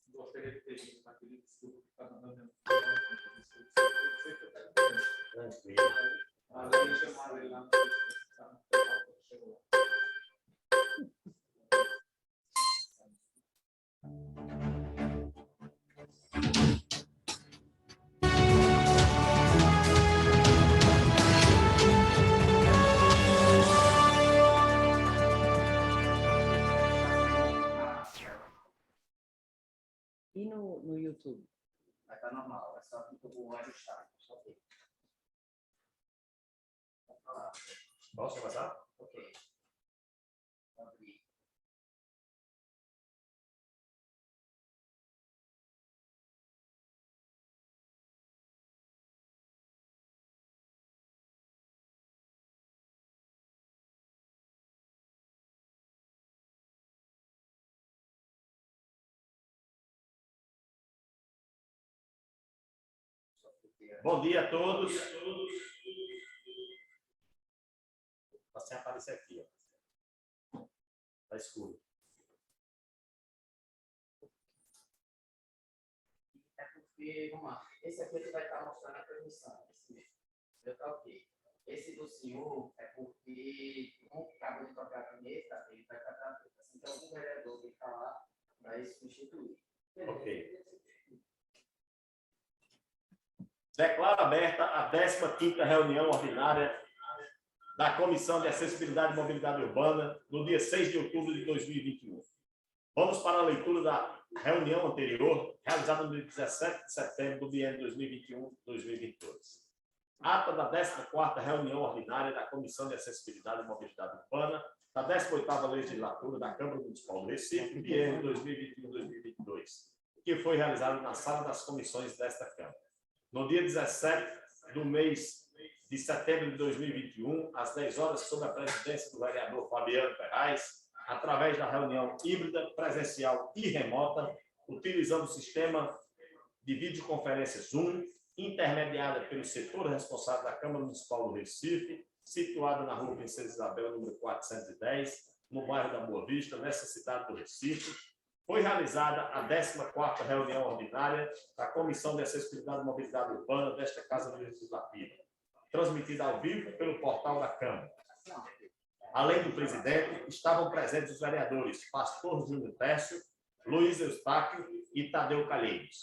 gostaria de ter visto naquele discurso que está mandando. Tranquilo. Mas aí chamaram ele lá no chegou. E no YouTube? Vai estar normal, é só que eu vou ajustar. Só que. Posso passar? Ok. Abrir. Bom dia a todos. Está sem aparecer aqui, ó. Está escuro. É porque, vamos lá, esse aqui ele vai estar mostrando a transmissão. Esse mesmo. Está ok. Esse do senhor é porque, como acabou de tocar a caneta, ele vai estar na frente. Assim, então, algum vereador tem que falar para substituir. Ok. Declaro aberta a 15ª reunião ordinária da Comissão de Acessibilidade e Mobilidade Urbana, no dia 6 de outubro de 2021. Vamos para a leitura da reunião anterior, realizada no dia 17 de setembro do biênio 2021-2022. Ata da 14ª reunião ordinária da Comissão de Acessibilidade e Mobilidade Urbana, da 18ª legislatura da Câmara Municipal do Recife, biênio 2021-2022, que foi realizada na sala das comissões desta Câmara. No dia 17 do mês de setembro de 2021, às 10 horas, sob a presidência do vereador Fabiano Ferraz, através da reunião híbrida, presencial e remota, utilizando o sistema de videoconferência Zoom, intermediada pelo setor responsável da Câmara Municipal do Recife, situada na rua Princesa Isabel, número 410, no bairro da Boa Vista, nessa cidade do Recife, foi realizada a 14ª reunião ordinária da Comissão de Acessibilidade e Mobilidade Urbana desta Casa Legislativa, transmitida ao vivo pelo portal da Câmara. Além do presidente, estavam presentes os vereadores Pastor Júnior Tércio, Luiz Eustáquio e Tadeu Calheiros.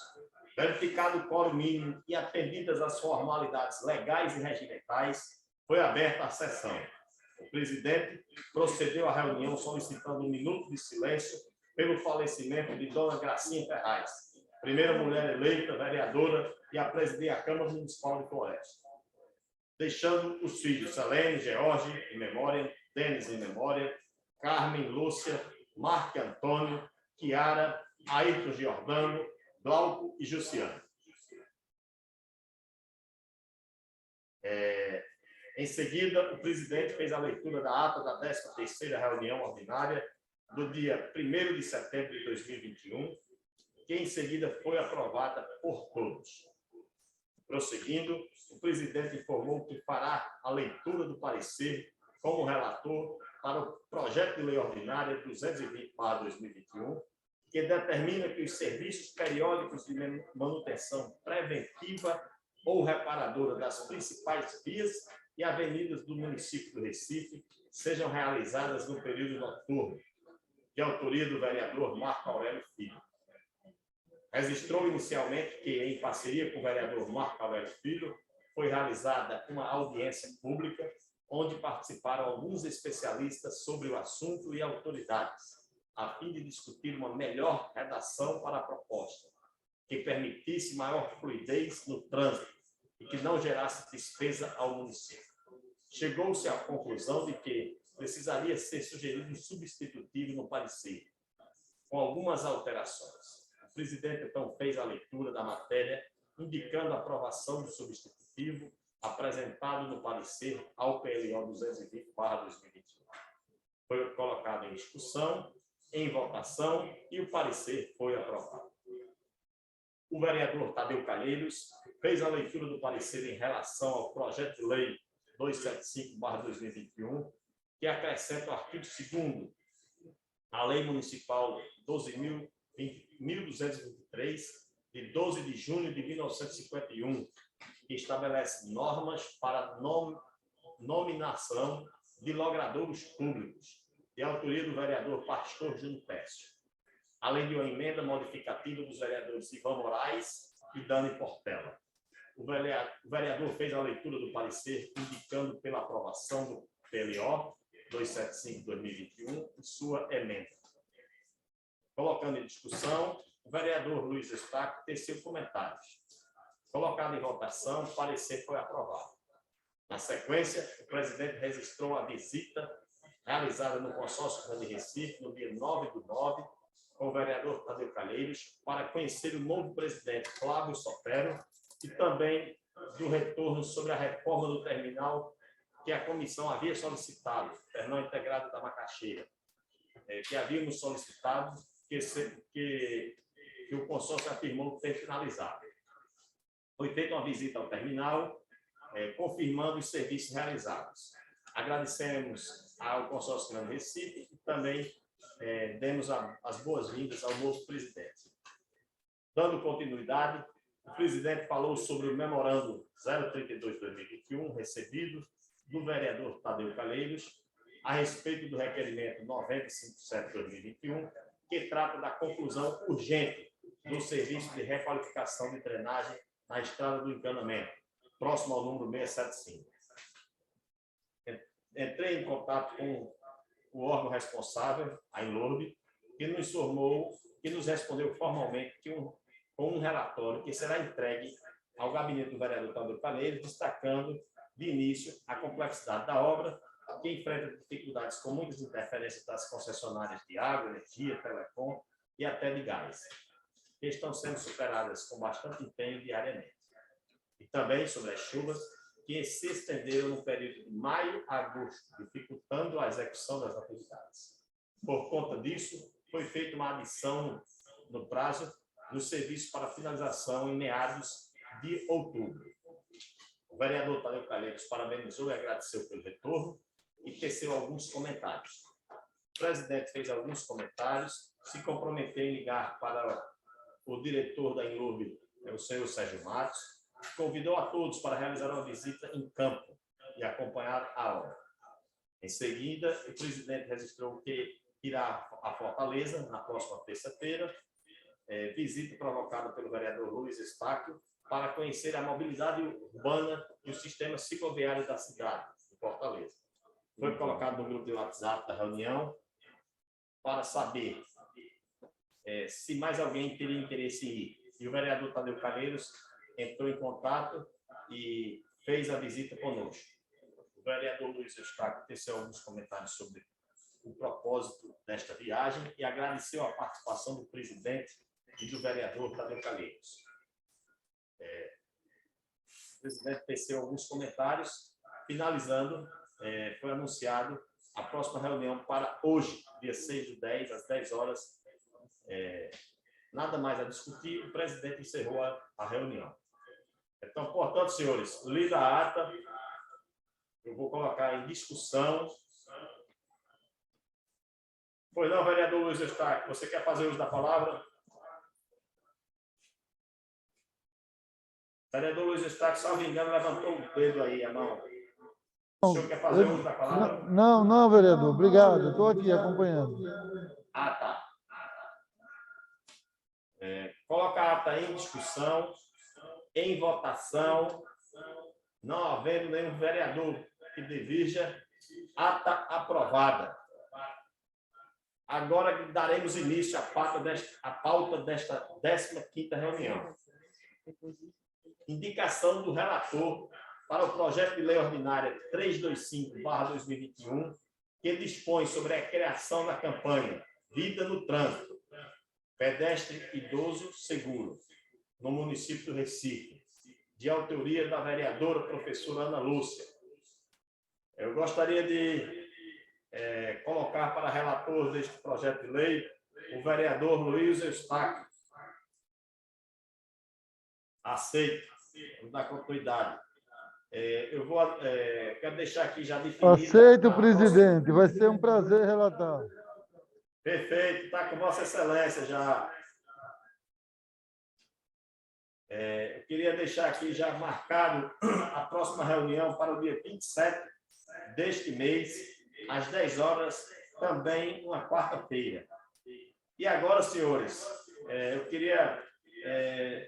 Verificado o quórum mínimo e atendidas as formalidades legais e regimentais, foi aberta a sessão. O presidente procedeu à reunião solicitando um minuto de silêncio pelo falecimento de Dona Gracinha Ferraz, primeira mulher eleita vereadora e a presidir a Câmara Municipal de Floresta, deixando os filhos Selene, George, em memória, Denis, em memória, Carmen, Lúcia, Marco Antônio, Kiara, Ayrton Giordano, Glauco e Jussiano. Em seguida, o presidente fez a leitura da ata da 13ª reunião ordinária do dia 1º de setembro de 2021, que em seguida foi aprovada por todos. Prosseguindo, o presidente informou que fará a leitura do parecer como relator para o projeto de lei ordinária 220/2021, que determina que os serviços periódicos de manutenção preventiva ou reparadora das principais vias e avenidas do município do Recife sejam realizadas no período noturno, de autoria do vereador Marco Aurélio Filho. Registrou inicialmente que, em parceria com o vereador Marco Aurélio Filho, foi realizada uma audiência pública onde participaram alguns especialistas sobre o assunto e autoridades, a fim de discutir uma melhor redação para a proposta, que permitisse maior fluidez no trânsito e que não gerasse despesa ao município. Chegou-se à conclusão de que precisaria ser sugerido um substitutivo no parecer, com algumas alterações. O presidente, então, fez a leitura da matéria, indicando a aprovação do substitutivo apresentado no parecer ao PLO 220/2021. Foi colocado em discussão, em votação, e o parecer foi aprovado. O vereador Tadeu Calheiros fez a leitura do parecer em relação ao projeto de lei 275/2021, que acrescenta o artigo 2º à Lei Municipal 12.000 1223, de 12 de junho de 1951, que estabelece normas para nominação de logradouros públicos, de autoria do vereador Pastor Júnior Pécio, além de uma emenda modificativa dos vereadores Ivan Moraes e Dani Portela. O vereador fez a leitura do parecer, indicando pela aprovação do PLO 275/2021 e sua emenda. Colocando em discussão, o vereador Luiz Eustáquio teceu comentários. Colocado em votação, o parecer foi aprovado. Na sequência, o presidente registrou a visita realizada no consórcio Grande Recife, no dia 9/9, com o vereador Tadeu Calheiros, para conhecer o novo presidente Flávio Sotero e também do retorno sobre a reforma do terminal que a comissão havia solicitado, terminal integrado da Macaxeira, que havíamos solicitado que o consórcio afirmou ter finalizado. Foi feita uma visita ao terminal, confirmando os serviços realizados. Agradecemos ao consórcio Grande Recife e também demos as boas-vindas ao novo presidente. Dando continuidade, o presidente falou sobre o memorando 032/2021, recebido do vereador Tadeu Calheiros, a respeito do requerimento 957/2021, que trata da conclusão urgente do serviço de requalificação de drenagem na estrada do encanamento, próximo ao número 675. Entrei em contato com o órgão responsável, a Inlorb, que nos informou, que nos respondeu formalmente com um relatório que será entregue ao gabinete do vereador Tadeu Calheiros, destacando de início a complexidade da obra, que enfrenta dificuldades com muitas interferências das concessionárias de água, energia, telecom e até de gás, que estão sendo superadas com bastante empenho diariamente. E também sobre as chuvas, que se estenderam no período de maio a agosto, dificultando a execução das atividades. Por conta disso, foi feita uma adição no prazo do serviço para finalização em meados de outubro. O vereador Tadeu Calheiros parabenizou e agradeceu pelo retorno e teceu alguns comentários. O presidente fez alguns comentários, se comprometeu em ligar para o diretor da Inlurb, o senhor Sérgio Matos, convidou a todos para realizar uma visita em campo e acompanhar a obra. Em seguida, o presidente registrou que irá a Fortaleza na próxima terça-feira, visita provocada pelo vereador Luiz Eustáquio, para conhecer a mobilidade urbana e o sistema cicloviário da cidade de Fortaleza. Foi colocado no grupo de WhatsApp da reunião para saber se mais alguém teria interesse em ir. E o vereador Tadeu Calheiros entrou em contato e fez a visita conosco. O vereador Luiz Eustáquio teceu alguns comentários sobre o propósito desta viagem e agradeceu a participação do presidente e do vereador Tadeu Calheiros. O presidente teceu alguns comentários. Finalizando, foi anunciado a próxima reunião para hoje, dia 6/10, às 10 horas. Nada mais a discutir, o presidente encerrou a reunião. Então, portanto, senhores, lida a ata, eu vou colocar em discussão. Pois não, vereador Luiz Eustáquio, você quer fazer uso da palavra? Vereador Luiz Eustáquio, salvo engano, levantou o dedo aí, a mão. O senhor quer fazer uso da palavra? Não, vereador, obrigado, estou aqui acompanhando. Ah, tá. Coloca a ata em discussão, em votação, não havendo nenhum vereador que divirja, ata aprovada. Agora daremos início à pauta desta 15ª reunião. Indicação do relator para o projeto de lei ordinária 325/2021, que dispõe sobre a criação da campanha Vida no Trânsito, Pedestre Idoso Seguro, no município do Recife, de autoria da vereadora professora Ana Lúcia. Eu gostaria de colocar para relator deste projeto de lei o vereador Luiz Eustáquio. Aceito, vou dar continuidade. Quero deixar aqui já definido. Aceito, presidente, vai ser um prazer relatar. Perfeito, está com Vossa Excelência já. Eu queria deixar aqui já marcado a próxima reunião para o dia 27 deste mês, às 10 horas, também uma quarta-feira. E agora, senhores, eu queria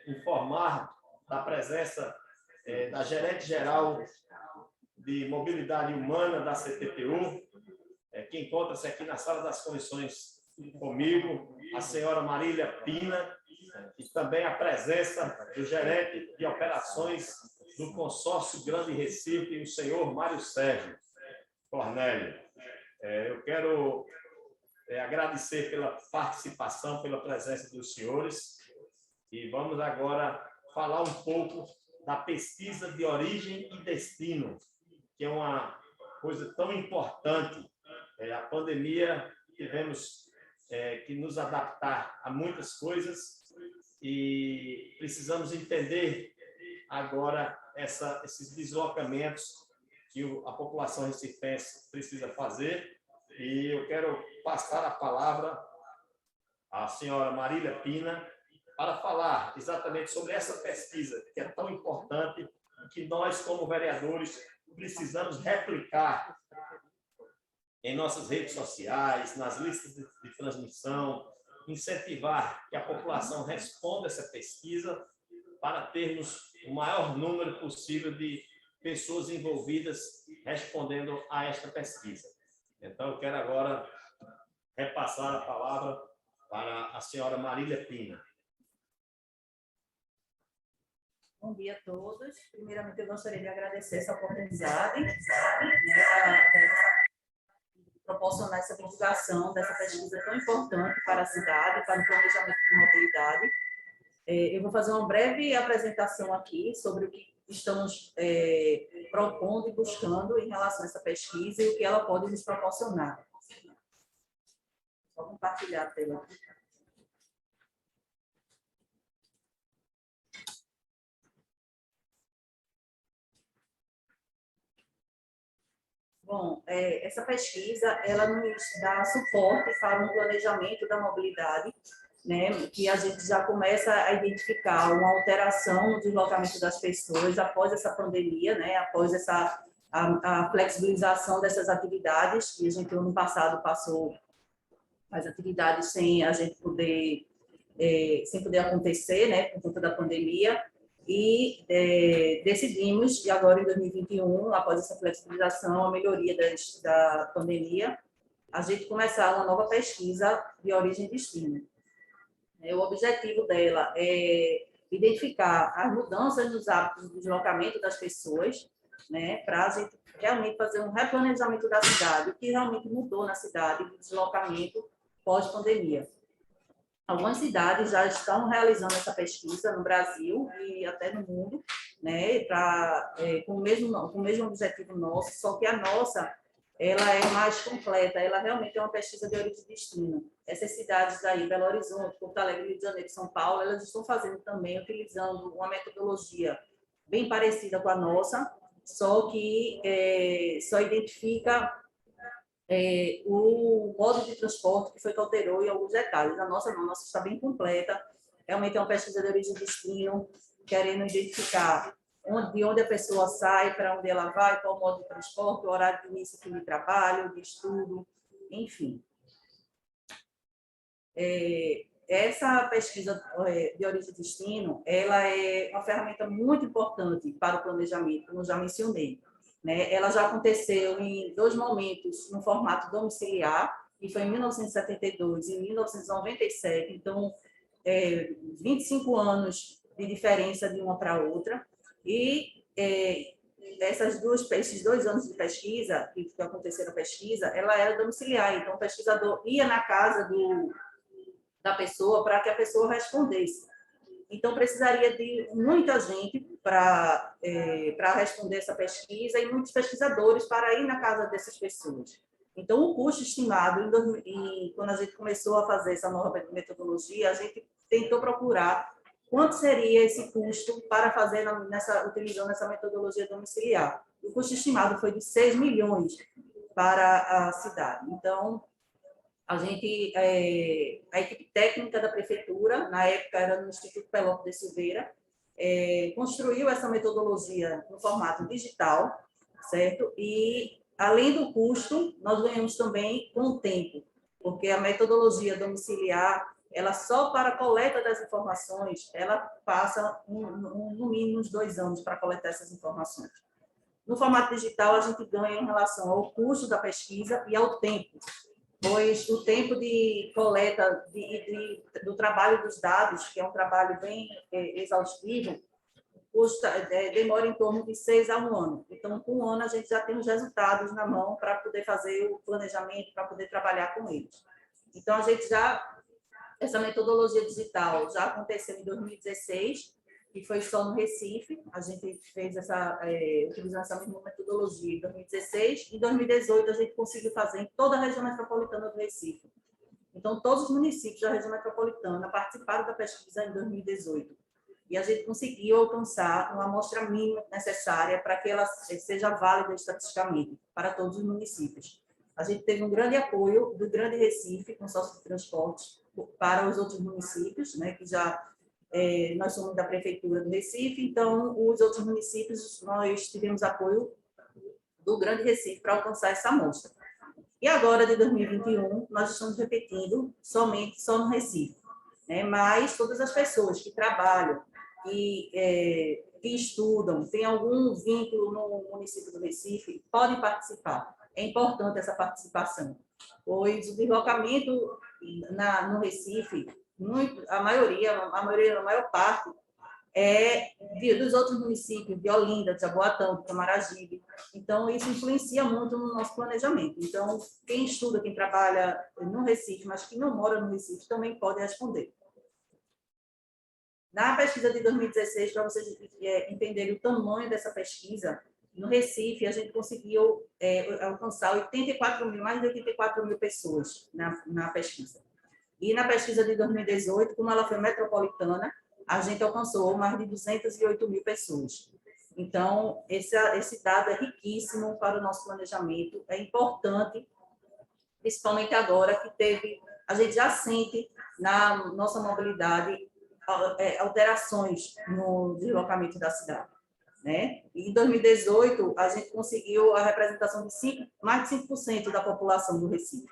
informar da presença da gerente-geral de Mobilidade Humana da CTTU, que encontra-se aqui na sala das comissões comigo, a senhora Marília Pina, e também a presença do gerente de operações do consórcio Grande Recife, o senhor Mário Sérgio Cornélio. Eu quero agradecer pela participação, pela presença dos senhores, e vamos agora falar um pouco da pesquisa de origem e destino, que é uma coisa tão importante. A pandemia, tivemos que nos adaptar a muitas coisas e precisamos entender agora esses deslocamentos que a população recifense precisa fazer. E eu quero passar a palavra à senhora Marília Pina para falar exatamente sobre essa pesquisa, que é tão importante e que nós, como vereadores, precisamos replicar em nossas redes sociais, nas listas de transmissão, incentivar que a população responda essa pesquisa para termos o maior número possível de pessoas envolvidas respondendo a esta pesquisa. Então, eu quero agora repassar a palavra para a senhora Marília Pina. Bom dia a todos. Primeiramente, eu gostaria de agradecer essa oportunidade, de proporcionar essa divulgação dessa pesquisa tão importante para a cidade, para o planejamento de mobilidade. Eu vou fazer uma breve apresentação aqui sobre o que estamos propondo e buscando em relação a essa pesquisa e o que ela pode nos proporcionar. Vou compartilhar a tela aqui. Bom, essa pesquisa, ela nos dá suporte para um planejamento da mobilidade, né, que a gente já começa a identificar uma alteração no deslocamento das pessoas após essa pandemia, né, após a flexibilização dessas atividades, que a gente, ano passado, passou as atividades sem a gente poder, sem poder acontecer, né, por conta da pandemia. E decidimos, e agora em 2021, após essa flexibilização, a melhoria da pandemia, a gente começar uma nova pesquisa de origem e destino. O objetivo dela é identificar as mudanças nos hábitos de deslocamento das pessoas, né, para a gente realmente fazer um replanejamento da cidade, o que realmente mudou na cidade de deslocamento pós-pandemia. Algumas cidades já estão realizando essa pesquisa no Brasil e até no mundo, né, com o mesmo objetivo nosso, só que a nossa, ela é mais completa, ela realmente é uma pesquisa de origem e destino. Essas cidades aí, Belo Horizonte, Porto Alegre, Rio de Janeiro e São Paulo, elas estão fazendo também, utilizando uma metodologia bem parecida com a nossa, só que só identifica o modo de transporte que foi que alterou em alguns detalhes. A nossa não, a nossa está bem completa. Realmente é uma pesquisa de origem e destino, querendo identificar de onde a pessoa sai, para onde ela vai, qual o modo de transporte, o horário de início e fim de trabalho, de estudo, enfim. Essa pesquisa de origem e destino, ela é uma ferramenta muito importante para o planejamento, como eu já mencionei. Né? Ela já aconteceu em 2 momentos no formato domiciliar, e foi em 1972 e em 1997, então, 25 anos de diferença de uma para outra, e esses 2 anos de pesquisa, que aconteceram a pesquisa, ela era domiciliar, então o pesquisador ia na casa da pessoa para que a pessoa respondesse. Então, precisaria de muita gente para responder essa pesquisa e muitos pesquisadores para ir na casa dessas pessoas. Então, o custo estimado, quando a gente começou a fazer essa nova metodologia, a gente tentou procurar quanto seria esse custo para fazer utilizando essa metodologia domiciliar. O custo estimado foi de 6 milhões para a cidade. Então, a equipe técnica da prefeitura, na época era no Instituto Pelópio de Silveira, construiu essa metodologia no formato digital, certo? E, além do custo, nós ganhamos também com o tempo, porque a metodologia domiciliar, ela só para a coleta das informações, ela passa no mínimo uns 2 anos para coletar essas informações. No formato digital, a gente ganha em relação ao custo da pesquisa e ao tempo, pois o tempo de coleta do trabalho dos dados, que é um trabalho bem exaustivo, demora em torno de 6 a 1 ano. Então, com 1 ano, a gente já tem os resultados na mão para poder fazer o planejamento, para poder trabalhar com eles. Então, essa metodologia digital já aconteceu em 2016, que foi só no Recife. A gente fez utilizando essa mesma metodologia em 2016. Em 2018, a gente conseguiu fazer em toda a região metropolitana do Recife. Então, todos os municípios da região metropolitana participaram da pesquisa em 2018. E a gente conseguiu alcançar uma amostra mínima necessária para que ela seja válida estatisticamente para todos os municípios. A gente teve um grande apoio do Grande Recife, consórcio de transportes, para os outros municípios, né, que já nós somos da Prefeitura do Recife, então os outros municípios nós tivemos apoio do Grande Recife para alcançar essa amostra. E agora, de 2021, nós estamos repetindo somente só no Recife, né? Mas todas as pessoas que trabalham, que estudam, têm algum vínculo no município do Recife, podem participar. É importante essa participação, pois o deslocamento no Recife, a maior parte, dos outros municípios, de Olinda, de Jaboatão, de Camaragibe. Então, isso influencia muito no nosso planejamento. Então, quem estuda, quem trabalha no Recife, mas que não mora no Recife, também pode responder. Na pesquisa de 2016, para vocês entenderem o tamanho dessa pesquisa, no Recife, a gente conseguiu alcançar mais de 84 mil pessoas na pesquisa. E na pesquisa de 2018, como ela foi metropolitana, a gente alcançou mais de 208 mil pessoas. Então, esse dado é riquíssimo para o nosso planejamento, é importante, principalmente agora que a gente já sente na nossa mobilidade alterações no deslocamento da cidade, né? E em 2018, a gente conseguiu a representação de mais de 5% da população do Recife.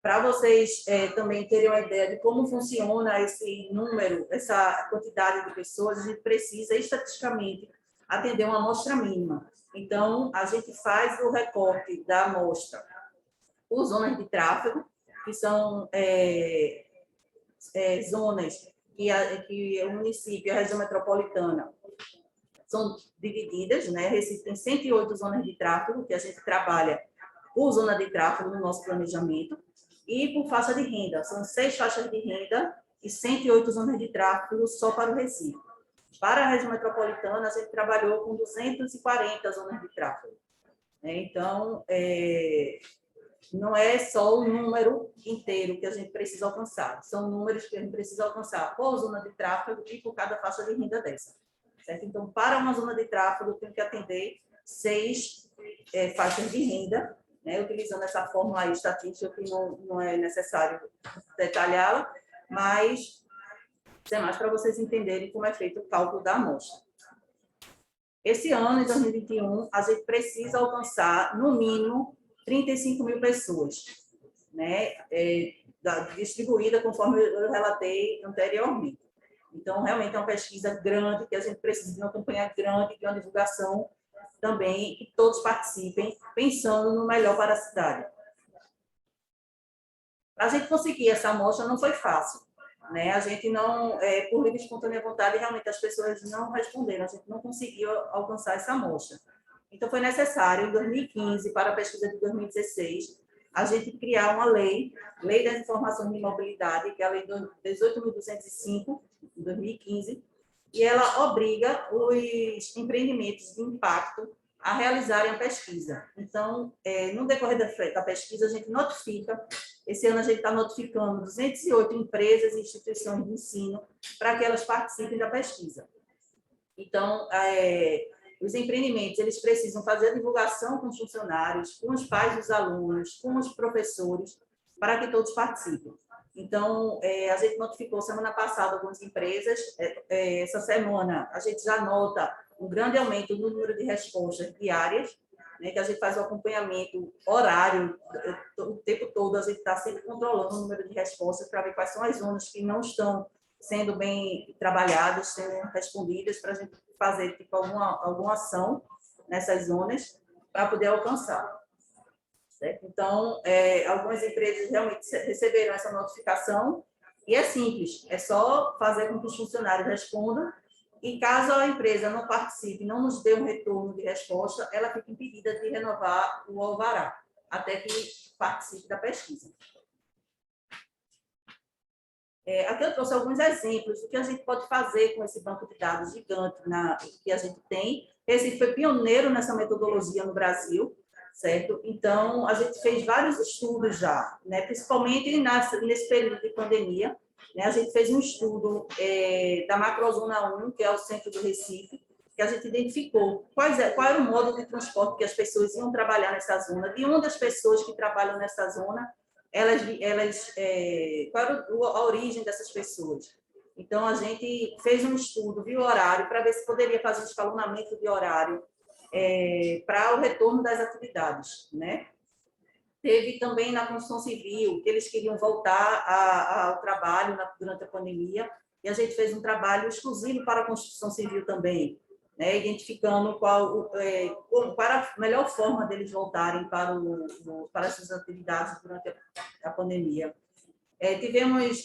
Para vocês também terem uma ideia de como funciona esse número, essa quantidade de pessoas, a gente precisa, estatisticamente, atender uma amostra mínima. Então, a gente faz o recorte da amostra por zonas de tráfego, que são zonas que o município e a região metropolitana são divididas, né? Recife tem 108 zonas de tráfego, que a gente trabalha por zona de tráfego no nosso planejamento, e por faixa de renda. São 6 faixas de renda e 108 zonas de tráfego só para o Recife. Para a região metropolitana, a gente trabalhou com 240 zonas de tráfego. Então, não é só o número inteiro que a gente precisa alcançar, são números que a gente precisa alcançar por zona de tráfego e por cada faixa de renda dessa. Certo? Então, para uma zona de tráfego, tem que atender 6 faixas de renda, né, utilizando essa fórmula estatística, que não é necessário detalhá-la, mas é mais para vocês entenderem como é feito o cálculo da amostra. Esse ano, em 2021, a gente precisa alcançar, no mínimo, 35 mil pessoas, né, distribuída conforme eu relatei anteriormente. Então, realmente é uma pesquisa grande, que a gente precisa de uma campanha grande, de uma divulgação também, que todos participem, pensando no melhor para a cidade. Para a gente conseguir essa amostra não foi fácil, né? A gente não, por livre e espontânea vontade, realmente as pessoas não responderam, a gente não conseguiu alcançar essa amostra. Então, foi necessário, em 2015, para a pesquisa de 2016, a gente criar uma Lei das Informações de Mobilidade, que é a Lei 18.205, de 2015, e ela obriga os empreendimentos de impacto a realizarem a pesquisa. Então, no decorrer da pesquisa, a gente notifica, esse ano a gente está notificando 208 empresas e instituições de ensino para que elas participem da pesquisa. Então, os empreendimentos, eles precisam fazer a divulgação com os funcionários, com os pais dos alunos, com os professores, para que todos participem. Então, a gente notificou semana passada algumas empresas. Essa semana, a gente já nota um grande aumento no número de respostas diárias, né, que a gente faz o acompanhamento horário, o tempo todo a gente está sempre controlando o número de respostas para ver quais são as zonas que não estão sendo bem trabalhadas, sendo respondidas, para a gente fazer tipo, alguma ação nessas zonas para poder alcançar. Certo? Então, algumas empresas realmente receberam essa notificação e é simples, é só fazer com que os funcionários respondam e caso a empresa não participe, não nos dê um retorno de resposta, ela fica impedida de renovar o alvará, até que participe da pesquisa. Aqui eu trouxe alguns exemplos do que a gente pode fazer com esse banco de dados gigante que a gente tem. Esse foi pioneiro nessa metodologia no Brasil, certo? Então, a gente fez vários estudos já, né? Principalmente nesse período de pandemia, né? A gente fez um estudo da Macrozona 1, que é o centro do Recife, que a gente identificou qual era o modo de transporte que as pessoas iam trabalhar nessa zona, de onde as pessoas que trabalham nessa zona, qual era a origem dessas pessoas. Então, a gente fez um estudo, viu o horário, para ver se poderia fazer um escalonamento de horário para o retorno das atividades, né? Teve também na construção civil, que eles queriam voltar ao trabalho durante a pandemia, e a gente fez um trabalho exclusivo para a construção civil também, né? Identificando qual era a melhor forma deles voltarem para essas atividades durante a pandemia. Tivemos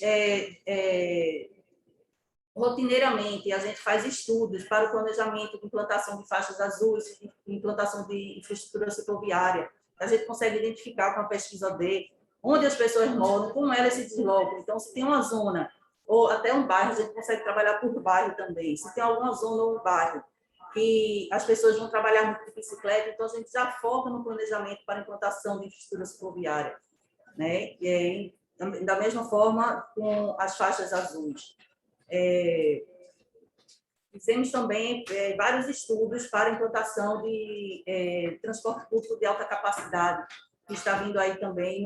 rotineiramente, a gente faz estudos para o planejamento de implantação de faixas azuis, de implantação de infraestrutura cicloviária. A gente consegue identificar com a pesquisa D onde as pessoas moram, como elas se deslocam. Então, se tem uma zona ou até um bairro, a gente consegue trabalhar por bairro também. Se tem alguma zona ou um bairro que as pessoas vão trabalhar muito de bicicleta, então a gente já foca no planejamento para a implantação de infraestrutura cicloviária, né? Da mesma forma com as faixas azuis. Fizemos também vários estudos para a implantação de transporte público de alta capacidade, que está vindo aí também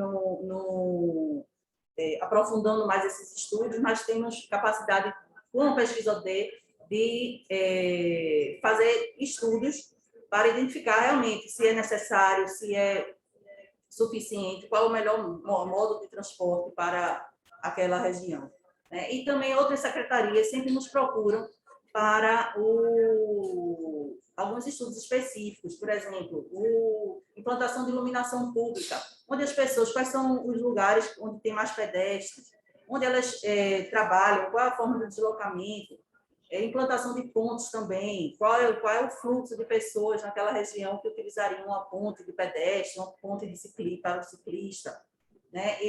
aprofundando mais esses estudos, mas temos capacidade, com a pesquisa de fazer estudos para identificar realmente se é necessário, se é suficiente, qual é o melhor modo de transporte para aquela região. E também outras secretarias sempre nos procuram para alguns estudos específicos, por exemplo, implantação de iluminação pública, onde as pessoas, quais são os lugares onde tem mais pedestres, onde elas trabalham, qual é a forma de deslocamento, implantação de pontes também, qual é o fluxo de pessoas naquela região que utilizariam uma ponte de pedestre, uma ponte para o ciclista. Né?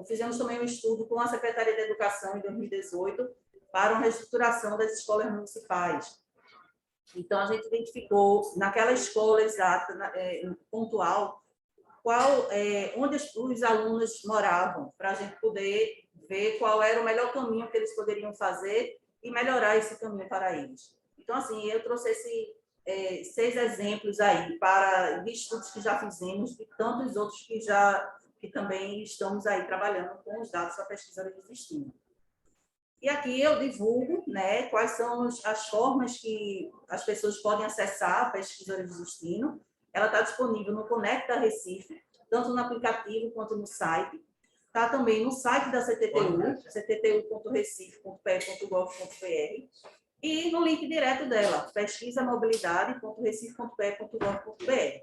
Fizemos também um estudo com a Secretaria de Educação em 2018 para uma reestruturação das escolas municipais. Então, a gente identificou naquela escola exata, pontual, onde os alunos moravam, para a gente poder ver qual era o melhor caminho que eles poderiam fazer e melhorar esse caminho para eles. Então, assim, eu trouxe 6 exemplos aí de estudos que já fizemos e tantos outros que também estamos aí trabalhando com os dados da pesquisa de destino. E aqui eu divulgo, né, quais são as formas que as pessoas podem acessar a pesquisa de destino. Ela está disponível no Conecta Recife, tanto no aplicativo quanto no site. Está também no site da CTTU, cttu.recife.pe.gov.br, e no link direto dela, pesquisamobilidade.recife.pe.gov.br.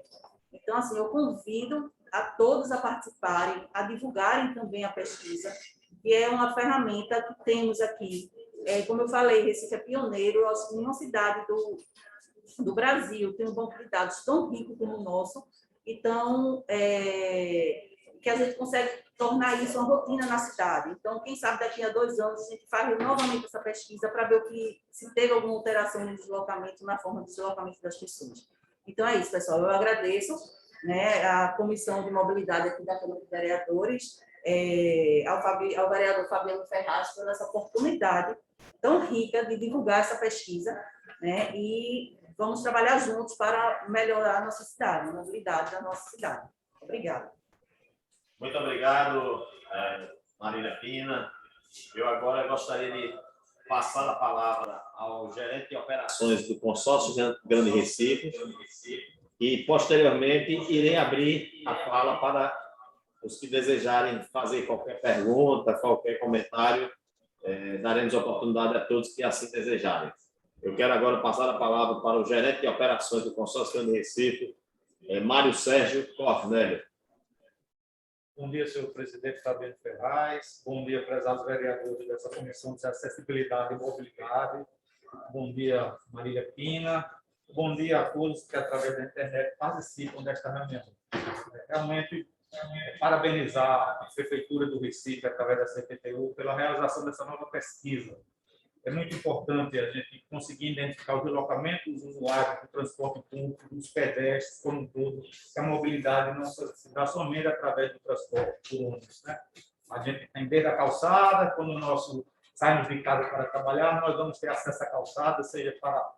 Então, assim, eu convido a todos a participarem, a divulgarem também a pesquisa, que é uma ferramenta que temos aqui. Como eu falei, Recife é pioneiro, nenhuma cidade do Brasil tem um banco de dados tão rico como o nosso, então, que a gente consegue tornar isso uma rotina na cidade. Então, quem sabe daqui a 2 anos a gente faz novamente essa pesquisa para ver se teve alguma alteração no deslocamento, na forma de deslocamento das pessoas. Então, é isso, pessoal. Eu agradeço, né, a Comissão de Mobilidade aqui da Câmara de Vereadores, ao vereador Fabiano Ferraz por essa oportunidade tão rica de divulgar essa pesquisa, né, e vamos trabalhar juntos para melhorar a nossa cidade, a mobilidade da nossa cidade. Obrigada. Muito obrigado, Marília Pina. Eu agora gostaria de passar a palavra ao gerente de operações do consórcio Grande Recife e, posteriormente, irei abrir a fala para os que desejarem fazer qualquer pergunta, qualquer comentário. Daremos oportunidade a todos que assim desejarem. Eu quero agora passar a palavra para o gerente de operações do consórcio Grande Recife, Mário Sérgio Cornélio. Bom dia, senhor presidente Fabiano Ferraz. Bom dia, prezados vereadores dessa Comissão de Acessibilidade e Mobilidade. Bom dia, Marília Pina. Bom dia a todos que, através da internet, participam desta reunião. Realmente, parabenizar a Prefeitura do Recife, através da CPTU, pela realização dessa nova pesquisa. É muito importante a gente conseguir identificar o deslocamento dos usuários do transporte público, dos pedestres, como um todo, que a mobilidade não se dá somente através do transporte por ônibus, né? A gente tem desde a calçada, quando nós saímos de casa para trabalhar, nós vamos ter acesso à calçada, seja para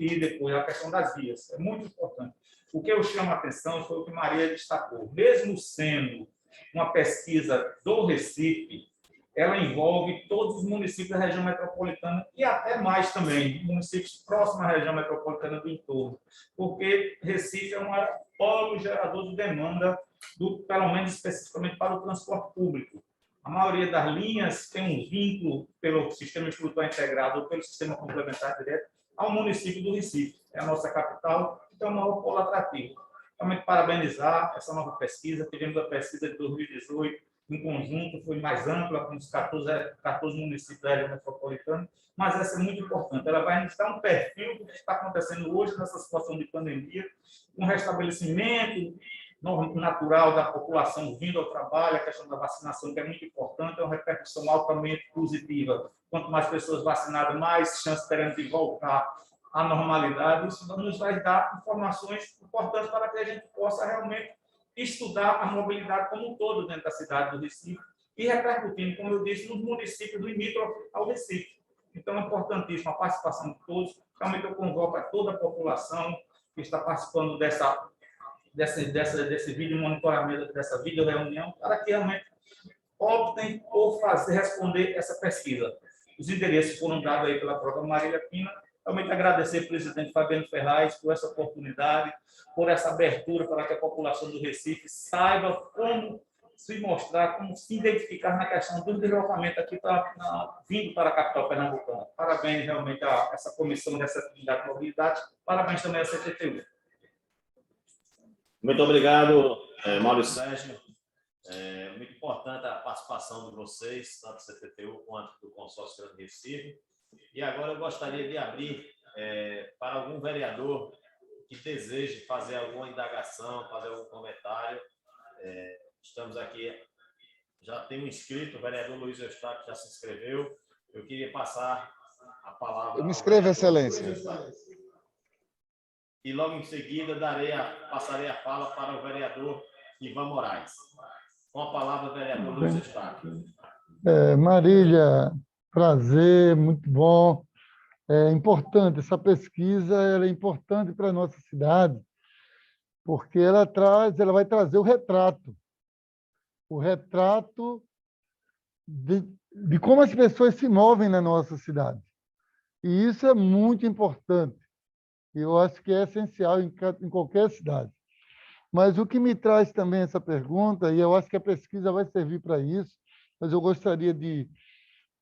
ir depois a questão das vias. É muito importante. O que eu chamo a atenção foi o que Maria destacou. Mesmo sendo uma pesquisa do Recife, ela envolve todos os municípios da região metropolitana e até mais também, municípios próximos à região metropolitana do entorno, porque Recife é um polo gerador de demanda, pelo menos especificamente para o transporte público. A maioria das linhas tem um vínculo pelo sistema estrutural integrado ou pelo sistema complementar direto ao município do Recife. É a nossa capital, então é um novo polo atrativo. Realmente parabenizar essa nova pesquisa. Tivemos a pesquisa de 2018, em conjunto, foi mais ampla, com os 14 municípios da região metropolitana, mas essa é muito importante. Ela vai nos dar um perfil do que está acontecendo hoje nessa situação de pandemia, um restabelecimento natural da população vindo ao trabalho, a questão da vacinação, que é muito importante, é uma repercussão altamente positiva. Quanto mais pessoas vacinadas, mais chances teremos de voltar à normalidade. Isso nos vai dar informações importantes para que a gente possa realmente estudar a mobilidade como um todo dentro da cidade do Recife e repercutindo, como eu disse, nos municípios limítrofes ao Recife. Então, é importantíssima a participação de todos. Realmente, eu convoco a toda a população que está participando desse vídeo monitoramento, dessa vídeo reunião, para que realmente optem por responder essa pesquisa. Os endereços foram dados aí pela própria Marília Pina. Realmente agradecer ao presidente Fabiano Ferraz por essa oportunidade, por essa abertura para que a população do Recife saiba como se mostrar, como se identificar na questão do deslocamento aqui vindo para a capital pernambucana. Parabéns realmente a essa comissão de acessibilidade e mobilidade, parabéns também à CPTU. Muito obrigado, Mário Sérgio. Muito importante a participação de vocês, tanto do CPTU quanto do consórcio Grande Recife. E agora eu gostaria de abrir para algum vereador que deseje fazer alguma indagação, fazer algum comentário. Estamos aqui, já tem um inscrito, o vereador Luiz Eustáquio já se inscreveu. Eu queria passar a palavra. Eu me inscrevo, Excelência. E logo em seguida passarei a fala para o vereador Ivan Moraes. Com a palavra, o vereador Luiz Eustáquio. Marília, prazer, muito bom. É importante, essa pesquisa ela é importante para a nossa cidade, porque ela vai trazer o retrato de como as pessoas se movem na nossa cidade. E isso é muito importante. Eu acho que é essencial em qualquer cidade. Mas o que me traz também essa pergunta, e eu acho que a pesquisa vai servir para isso, mas eu gostaria de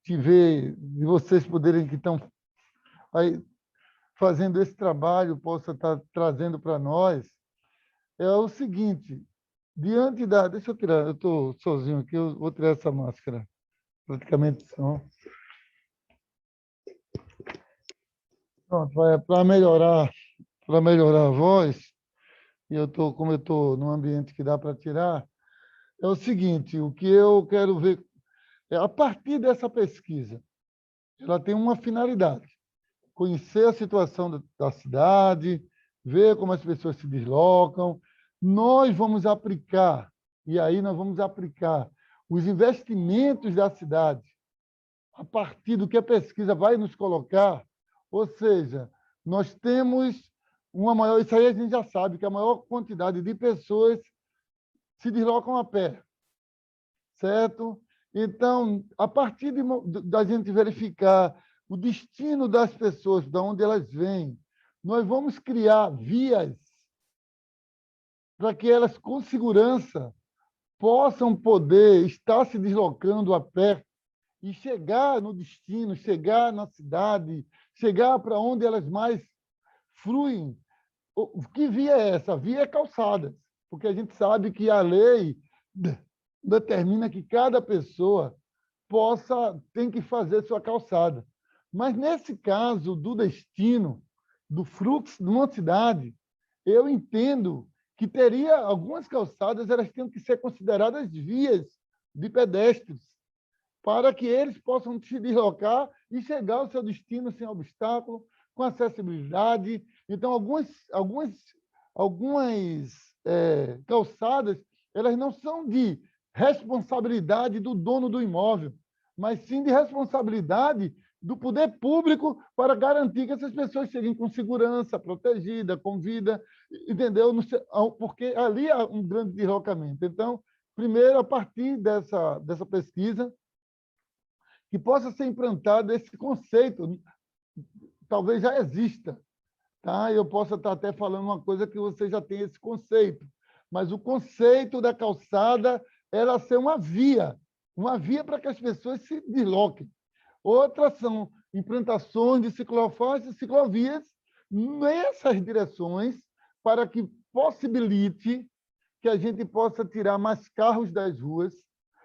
ver, de vocês poderem que estão aí fazendo esse trabalho, possa estar trazendo para nós, é o seguinte, diante da... Deixa eu tirar, eu estou sozinho aqui, eu vou tirar essa máscara. Praticamente só. Pronto, para melhorar a voz, e como eu estou num ambiente que dá para tirar, é o seguinte, o que eu quero ver é, a partir dessa pesquisa, ela tem uma finalidade, conhecer a situação da cidade, ver como as pessoas se deslocam. Nós vamos aplicar, e aí nós vamos aplicar os investimentos da cidade a partir do que a pesquisa vai nos colocar, ou seja, nós temos uma maior... Isso aí a gente já sabe, que a maior quantidade de pessoas se deslocam a pé, certo? Então, a partir da gente verificar o destino das pessoas, de onde elas vêm, nós vamos criar vias para que elas, com segurança, possam poder estar se deslocando a pé e chegar no destino, chegar na cidade, chegar para onde elas mais fluem. Que via é essa? A via é calçadas, porque a gente sabe que a lei determina que cada pessoa tem que fazer sua calçada. Mas, nesse caso do destino, do fluxo de uma cidade, eu entendo que teria algumas calçadas, elas têm que ser consideradas vias de pedestres, para que eles possam se deslocar e chegar ao seu destino sem obstáculo, com acessibilidade. Então, algumas calçadas, elas não são de responsabilidade do dono do imóvel, mas sim de responsabilidade do poder público para garantir que essas pessoas cheguem com segurança, protegida, com vida, entendeu? Porque ali há um grande deslocamento. Então, primeiro, a partir dessa pesquisa, que possa ser implantado esse conceito, talvez já exista, tá? Eu posso estar até falando uma coisa que você já tem esse conceito, mas o conceito da calçada ela ser uma via para que as pessoas se desloquem. Outras são implantações de ciclofaixas e ciclovias nessas direções para que possibilite que a gente possa tirar mais carros das ruas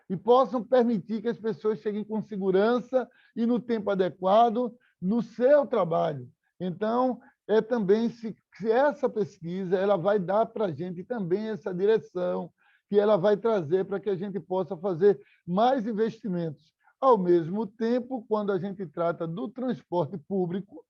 e possam permitir que as pessoas cheguem com segurança e no tempo adequado no seu trabalho. Então, também se essa pesquisa ela vai dar para a gente também essa direção que ela vai trazer para que a gente possa fazer mais investimentos. Ao mesmo tempo, quando a gente trata do transporte público,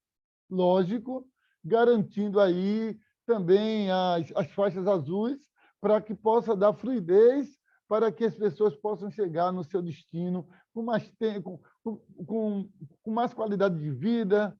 lógico, garantindo aí também as faixas azuis para que possa dar fluidez para que as pessoas possam chegar no seu destino com mais tempo, com mais qualidade de vida,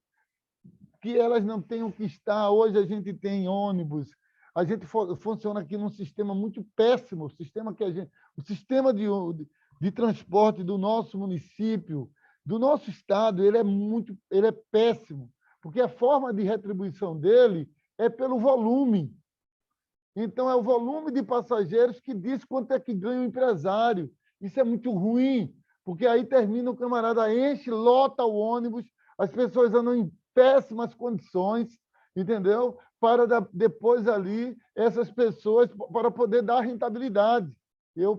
que elas não tenham que estar. Hoje a gente tem ônibus, a gente funciona aqui num sistema muito péssimo, o sistema de transporte do nosso município, do nosso estado, ele é péssimo, porque a forma de retribuição dele é pelo volume. Então, é o volume de passageiros que diz quanto é que ganha o empresário. Isso é muito ruim, porque aí termina o camarada, enche, lota o ônibus, as pessoas andam em péssimas condições, entendeu? Para depois ali, essas pessoas, para poder dar rentabilidade. Eu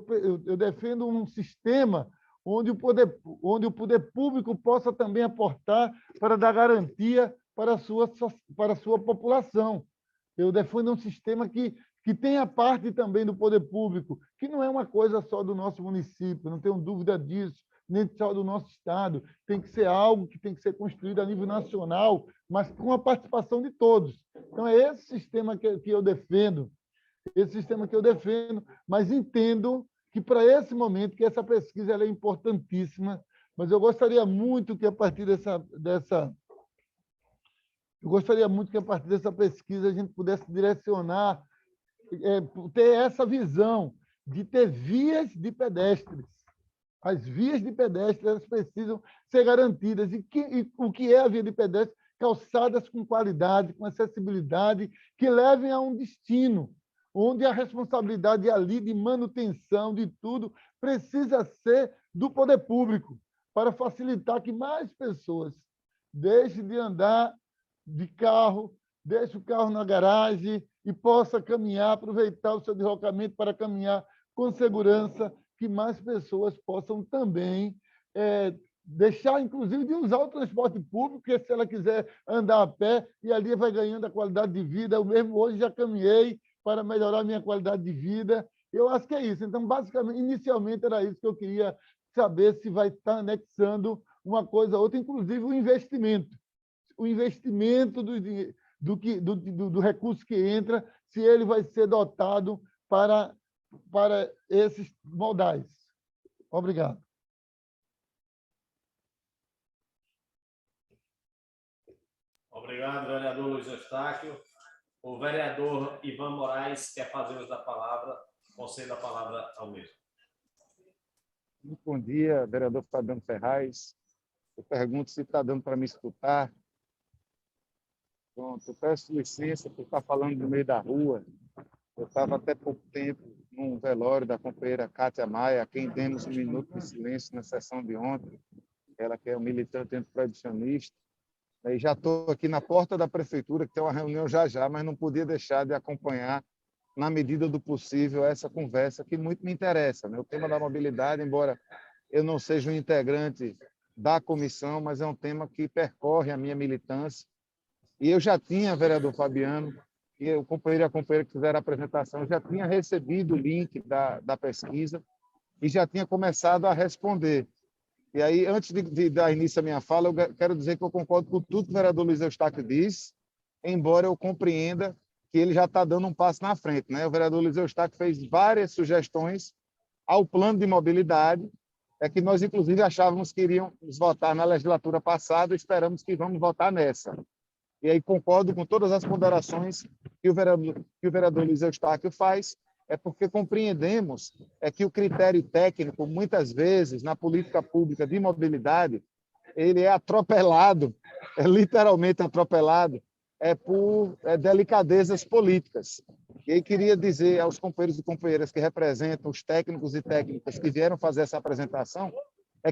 defendo um sistema onde o poder público possa também aportar para dar garantia para a sua população. Eu defendo um sistema que tenha parte também do poder público, que não é uma coisa só do nosso município, não tenho dúvida disso, nem só do nosso estado. Tem que ser algo que tem que ser construído a nível nacional, mas com a participação de todos. Então, é esse sistema que eu defendo, mas entendo que, para esse momento, que essa pesquisa ela é importantíssima, mas eu gostaria muito que, a partir dessa pesquisa, a gente pudesse direcionar, ter essa visão de ter vias de pedestres. As vias de pedestres elas precisam ser garantidas. E o que é a via de pedestre? Calçadas com qualidade, com acessibilidade, que levem a um destino, onde a responsabilidade ali de manutenção de tudo precisa ser do poder público, para facilitar que mais pessoas deixem de andar de carro, deixem o carro na garagem e possa caminhar, aproveitar o seu deslocamento para caminhar com segurança, que mais pessoas possam também deixar, inclusive, de usar o transporte público, porque se ela quiser andar a pé, e ali vai ganhando a qualidade de vida. Eu mesmo hoje já caminhei para melhorar a minha qualidade de vida. Eu acho que é isso. Então, basicamente, inicialmente era isso que eu queria saber, se vai estar anexando uma coisa ou outra, inclusive o investimento. O investimento do recurso que entra, se ele vai ser dotado para esses modais. Obrigado. Obrigado, vereador Luiz Eustáquio. O vereador Ivan Moraes quer fazer uso da palavra. Concedo a palavra ao mesmo. Muito bom dia, vereador Fabiano Ferraz. Eu pergunto se está dando para me escutar. Pronto, eu peço licença por estar falando no meio da rua. Eu estava até pouco tempo num velório da companheira Kátia Maia, a quem demos um minuto de silêncio na sessão de ontem. Ela que é um militante antiproibicionista. E já estou aqui na porta da prefeitura, que tem uma reunião já já, mas não podia deixar de acompanhar, na medida do possível, essa conversa que muito me interessa, né? O tema da mobilidade, embora eu não seja um integrante da comissão, mas é um tema que percorre a minha militância. E eu já tinha, vereador Fabiano, e o companheiro e a companheira que fizeram a apresentação, já tinha recebido o link da pesquisa e já tinha começado a responder. E aí, antes de dar início à minha fala, eu quero dizer que eu concordo com tudo que o vereador Luiz Eustáquio disse, embora eu compreenda que ele já está dando um passo na frente, né? O vereador Luiz Eustáquio fez várias sugestões ao plano de mobilidade, que nós, inclusive, achávamos que iríamos votar na legislatura passada, esperamos que vamos votar nessa. E aí concordo com todas as ponderações que o vereador Luiz Eustáquio faz, porque compreendemos que o critério técnico, muitas vezes, na política pública de mobilidade, ele é atropelado, literalmente atropelado, por delicadezas políticas. E aí queria dizer aos companheiros e companheiras que representam os técnicos e técnicas que vieram fazer essa apresentação,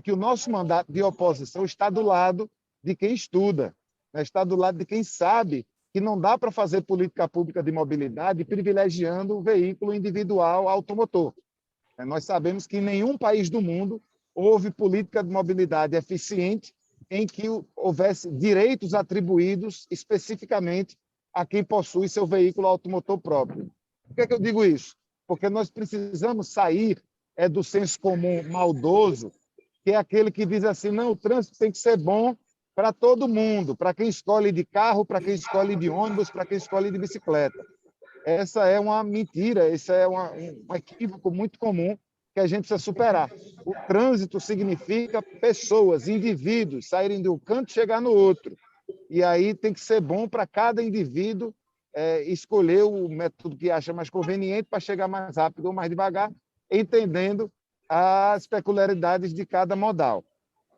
que o nosso mandato de oposição está do lado de quem estuda, né? Está do lado de quem sabe que não dá para fazer política pública de mobilidade privilegiando o veículo individual automotor. Nós sabemos que em nenhum país do mundo houve política de mobilidade eficiente em que houvesse direitos atribuídos especificamente a quem possui seu veículo automotor próprio. Por que eu digo isso? Porque nós precisamos sair do senso comum maldoso, que é aquele que diz assim, não, o trânsito tem que ser bom para todo mundo, para quem escolhe de carro, para quem escolhe de ônibus, para quem escolhe de bicicleta. Essa é uma mentira, esse é um equívoco muito comum que a gente precisa superar. O trânsito significa pessoas, indivíduos, saírem de um canto e chegar no outro. E aí tem que ser bom para cada indivíduo escolher o método que acha mais conveniente para chegar mais rápido ou mais devagar, entendendo as peculiaridades de cada modal.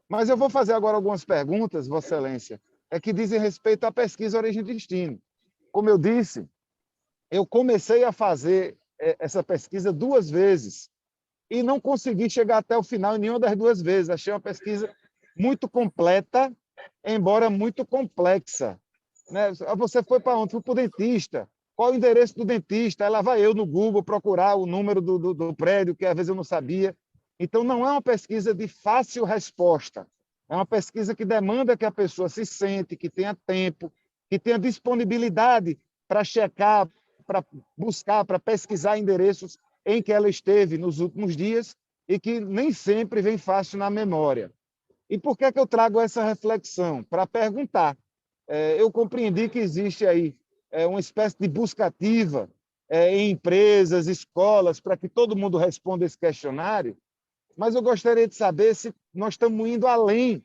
Mas eu vou fazer agora algumas perguntas, Vossa Excelência, que dizem respeito à pesquisa Origem e Destino. Como eu disse, eu comecei a fazer essa pesquisa 2 vezes e não consegui chegar até o final em nenhuma das 2 vezes. Achei uma pesquisa muito completa, embora muito complexa. Né? Você foi para onde? Fui para o dentista. Qual o endereço do dentista? Aí lá vai eu no Google procurar o número do prédio, que às vezes eu não sabia. Então, não é uma pesquisa de fácil resposta. É uma pesquisa que demanda que a pessoa se sente, que tenha tempo, que tenha disponibilidade para checar, para buscar, para pesquisar endereços em que ela esteve nos últimos dias e que nem sempre vem fácil na memória. E por que eu trago essa reflexão? Para perguntar. Eu compreendi que existe aí uma espécie de busca ativa em empresas, escolas, para que todo mundo responda esse questionário, mas eu gostaria de saber se nós estamos indo além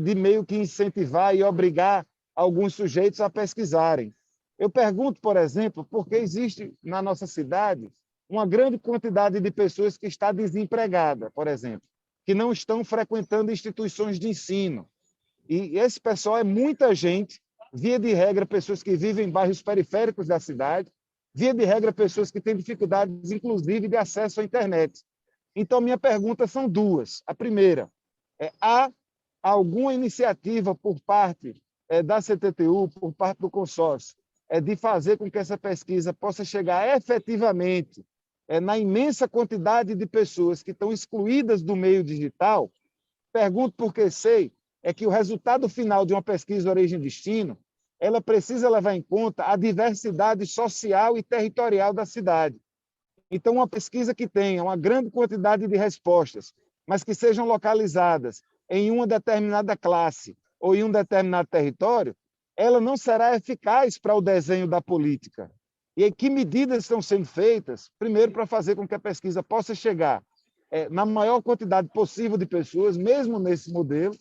de meio que incentivar e obrigar alguns sujeitos a pesquisarem. Eu pergunto, por exemplo, por que existe na nossa cidade uma grande quantidade de pessoas que está desempregada, por exemplo, que não estão frequentando instituições de ensino. E esse pessoal é muita gente, via de regra, pessoas que vivem em bairros periféricos da cidade, via de regra, pessoas que têm dificuldades, inclusive, de acesso à internet. Então, minha pergunta são 2. A primeira, há alguma iniciativa por parte da CTTU, por parte do consórcio, de fazer com que essa pesquisa possa chegar efetivamente na imensa quantidade de pessoas que estão excluídas do meio digital? Pergunto porque sei que o resultado final de uma pesquisa Origem e Destino, ela precisa levar em conta a diversidade social e territorial da cidade. Então, uma pesquisa que tenha uma grande quantidade de respostas, mas que sejam localizadas em uma determinada classe ou em um determinado território, ela não será eficaz para o desenho da política. E aí, que medidas estão sendo feitas, primeiro, para fazer com que a pesquisa possa chegar na maior quantidade possível de pessoas, mesmo nesse modelo,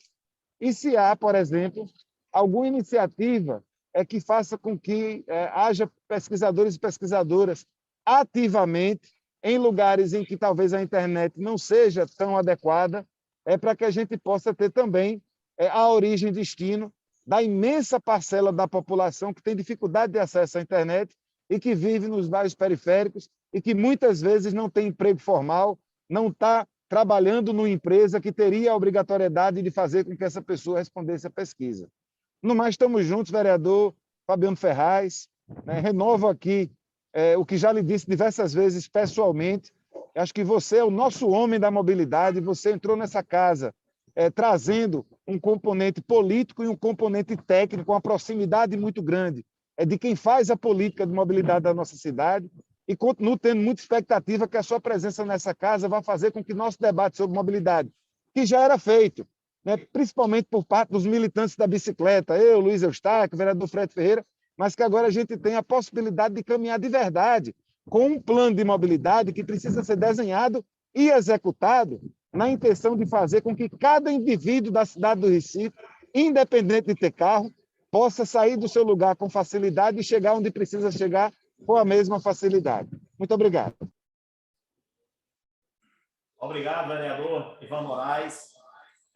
e se há, por exemplo, alguma iniciativa que faça com que haja pesquisadores e pesquisadoras ativamente em lugares em que talvez a internet não seja tão adequada, para que a gente possa ter também a origem e destino da imensa parcela da população que tem dificuldade de acesso à internet e que vive nos bairros periféricos e que muitas vezes não tem emprego formal, não está trabalhando numa empresa que teria a obrigatoriedade de fazer com que essa pessoa respondesse à pesquisa. No mais, estamos juntos, vereador Fabiano Ferraz, né? Renovo aqui o que já lhe disse diversas vezes pessoalmente. Acho que você é o nosso homem da mobilidade, você entrou nessa casa trazendo um componente político e um componente técnico, uma proximidade muito grande de quem faz a política de mobilidade da nossa cidade, e continuo tendo muita expectativa que a sua presença nessa casa vai fazer com que nosso debate sobre mobilidade, que já era feito, né, principalmente por parte dos militantes da bicicleta, eu, Luiz Eustáquio, o vereador Fred Ferreira, mas que agora a gente tem a possibilidade de caminhar de verdade com um plano de mobilidade que precisa ser desenhado e executado na intenção de fazer com que cada indivíduo da cidade do Recife, independente de ter carro, possa sair do seu lugar com facilidade e chegar onde precisa chegar com a mesma facilidade. Muito obrigado. Obrigado, vereador Ivan Moraes.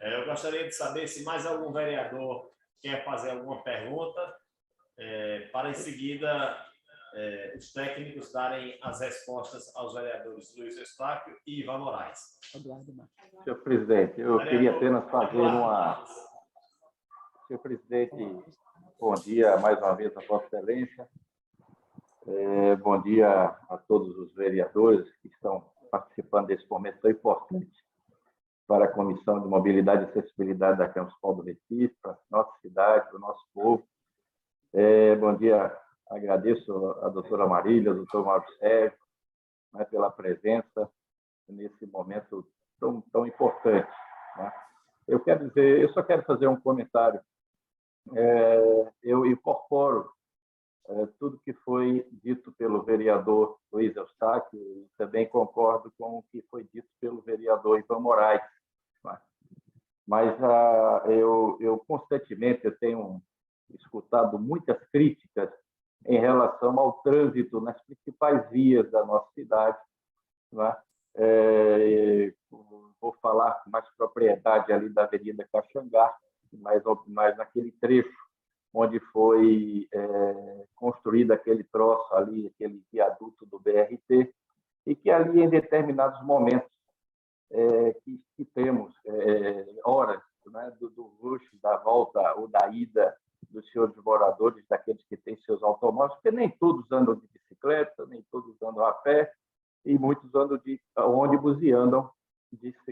Eu gostaria de saber se mais algum vereador quer fazer alguma pergunta, para em seguida os técnicos darem as respostas aos vereadores Luiz Eustáquio e Ivan Moraes. Eduardo Marques. Senhor presidente, eu queria apenas fazer uma... Senhor presidente, bom dia mais uma vez a Vossa Excelência. Bom dia a todos os vereadores que estão participando desse momento tão importante para a Comissão de Mobilidade e Acessibilidade da Câmara Municipal do Recife, para a nossa cidade, para o nosso povo. Bom dia, agradeço a doutora Marília, ao doutor Mauro Sérgio, né, pela presença nesse momento tão importante. Né? Eu só quero fazer um comentário. Eu incorporo tudo que foi dito pelo vereador Luiz Eustáquio e também concordo com o que foi dito pelo vereador Ivan Moraes. Mas eu constantemente tenho escutado muitas críticas em relação ao trânsito nas principais vias da nossa cidade. Né? Vou falar com mais propriedade ali da Avenida Caxangá, mas naquele trecho onde foi construído aquele troço ali, aquele viaduto do BRT, e que ali, em determinados momentos, que temos horas, né, do rush, da volta ou da ida dos senhores moradores, daqueles que têm seus automóveis, porque nem todos andam de bicicleta, nem todos andam a pé, e muitos andam de ônibus e andam